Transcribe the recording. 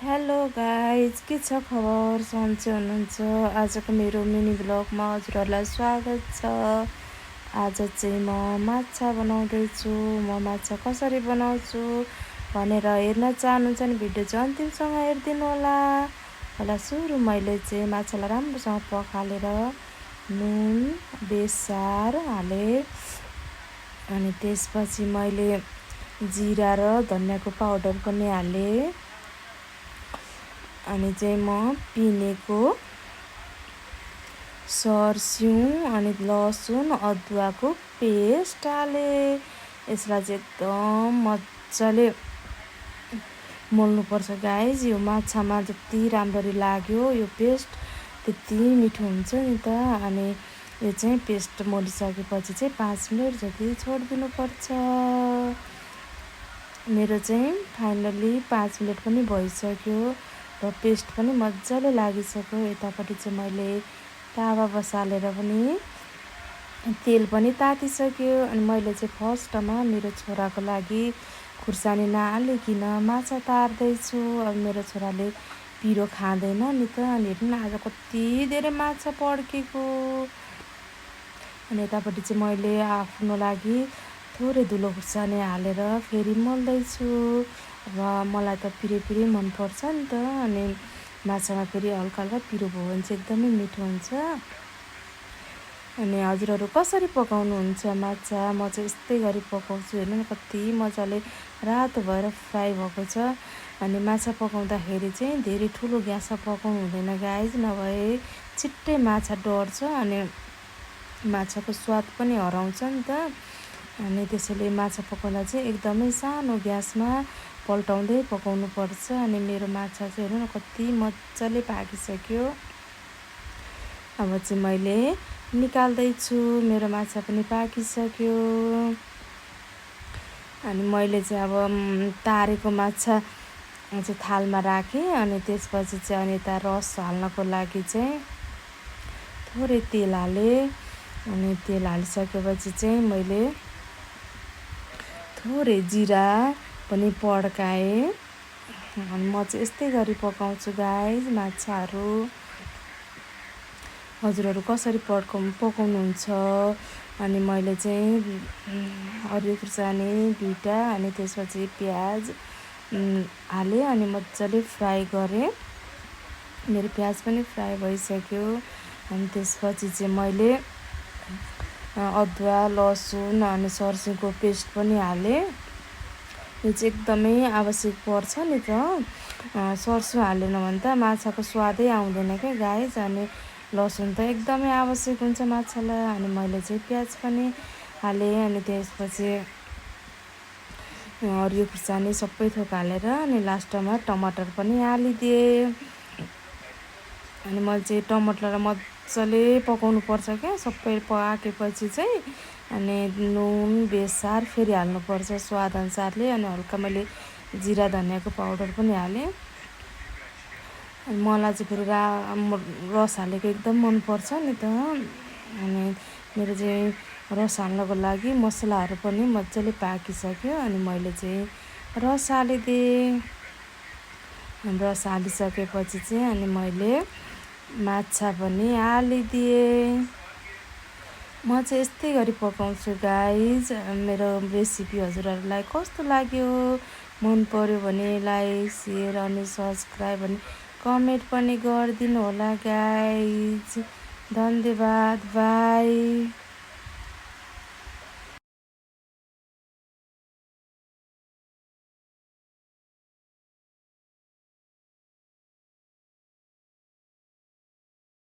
Hello guys, के छ खबर? सन्चै हुनुहुन्छ? आजको मेरो मिनी ब्लगमा हजुरहरूलाई स्वागत छ। आज चाहिँ म माछा बनाउँदैछु। म माछा कसरी बनाउँछु भनेर हेर्न चाहनुहुन्छ भने भिडियो चाहिँ अन्तिमसँग हेरिदिनु होला। सुरु मैले चाहिँ माछालाई राम्रोसँग पखालेर नुन बेसार हालेँ। अनि त्यसपछि मैले जिरा र धनियाँको पाउडर पनि हालेँ। अनि चाहिँ म पिनेको सर्स्युँ अनि लसुन अदुवाको पेस्ट हालेँ। यसलाई चाहिँ एकदम मजाले मोल्नुपर्छ गाइज। यो माछामा जति राम्ररी लाग्यो यो पेस्ट त्यति मिठो हुन्छ नि त। अनि यो चाहिँ पेस्ट मोलिसकेपछि चाहिँ 5 मिनट जति छोडिदिनुपर्छ। मेरो चाहिँ फाइनली 5 मिनट पनि भइसक्यो र पेस्ट पनि मजाले लागिसक्यो। यतापट्टि चाहिँ मैले तावा बसालेर पनि तेल पनि तातिसक्यो। अनि मैले चाहिँ फर्स्टमा मेरो छोराको लागि खुर्सानी नहालिकन माछा तार्दैछु। अब मेरो छोराले पिरो खाँदैन नि त। अनि हेर्नु न आज कति धेरै माछा पड्केको। अनि यतापट्टि चाहिँ मैले आफ्नो लागि थोरै धुलो खुर्सानी हालेर फेरि मोल्दैछु। र मलाई त पिरो मनपर्छ नि त। अनि माछामा फेरि हल्का हल्का पिरो भयो भने चाहिँ एकदमै मिठो हुन्छ। अनि हजुरहरू कसरी पकाउनुहुन्छ माछा? म चाहिँ यस्तै गरी पकाउँछु। हेर्नु न कति मजाले रातो भएर फ्राई भएको छ। अनि माछा पकाउँदाखेरि चाहिँ धेरै ठुलो ग्यासमा पकाउनु हुँदैन गाइज, नभए छिट्टै माछा डढ्छ अनि माछाको स्वाद पनि हराउँछ नि त। अनि त्यसैले माछा पकाउँदा चाहिँ एकदमै सानो ग्यासमा पल्टाउँदै पकाउनु पर्छ। अनि मेरो माछा चाहिँ हेर्नु न कति मजाले पाकिसक्यो। अब चाहिँ मैले निकाल्दैछु। मेरो माछा पनि पाकिसक्यो। अनि मैले चाहिँ अब तारेको माछा चाहिँ थालमा राखेँ। अनि त्यसपछि चाहिँ अनि यता रस हाल्नको लागि चाहिँ थोरै तेल हालेँ। अनि तेल हालिसकेपछि चाहिँ मैले थोरै जिरा पनि पड्काएँ। अनि म चाहिँ यस्तै गरी पकाउँछु गाइज माछाहरू। हजुरहरू कसरी पकाउनुहुन्छ? अनि मैले चाहिँ हरियो खुर्सानी 2टा अनि त्यसपछि प्याज हालेँ अनि मजाले फ्राई गरेँ। मेरो प्याज पनि फ्राई भइसक्यो। अनि त्यसपछि चाहिँ मैले अदुवा लसुन अनि सर्स्युँको पेस्ट पनि हालेँ। यो चाहिँ एकदमै आवश्यक पर्छ नि त। सर्स्युँ हालेन भने त माछाको स्वादै आउँदैन क्या गाइज। अनि लसुन त एकदमै आवश्यक हुन्छ माछालाई। अनि मैले चाहिँ प्याज पनि हालेँ। अनि त्यसपछि हरियो खुर्सानी सबै थोक हालेर अनि लास्टमा टमाटर पनि हालिदिएँ। अनि मैले चाहिँ टमाटरलाई मजाले पकाउनु पर्छ क्या। सबै पाकेपछि चाहिँ अनि नुन बेसार फेरि हाल्नुपर्छ स्वाद अनुसारले। अनि हल्का मैले जिरा धनियाँको पाउडर पनि हालेँ। अनि मलाई चाहिँ फेरि रस हालेको एकदम मनपर्छ नि त। अनि मेरो चाहिँ रस हाल्नको लागि मसलाहरू पनि मजाले पाकिसक्यो। अनि मैले चाहिँ रस हालिदिएँ। रस हालिसकेपछि चाहिँ अनि मैले माछा पनि हालिदिएँ। म चाहिँ यस्तै गरी पकाउँछु गाइज। मेरो रेसिपी हजुरहरूलाई कस्तो लाग्यो? मन पर्यो भने लाइक सेयर अनि सब्सक्राइब अनि कमेन्ट पनि गरिदिनु होला गाइज। धन्यवाद, बाई।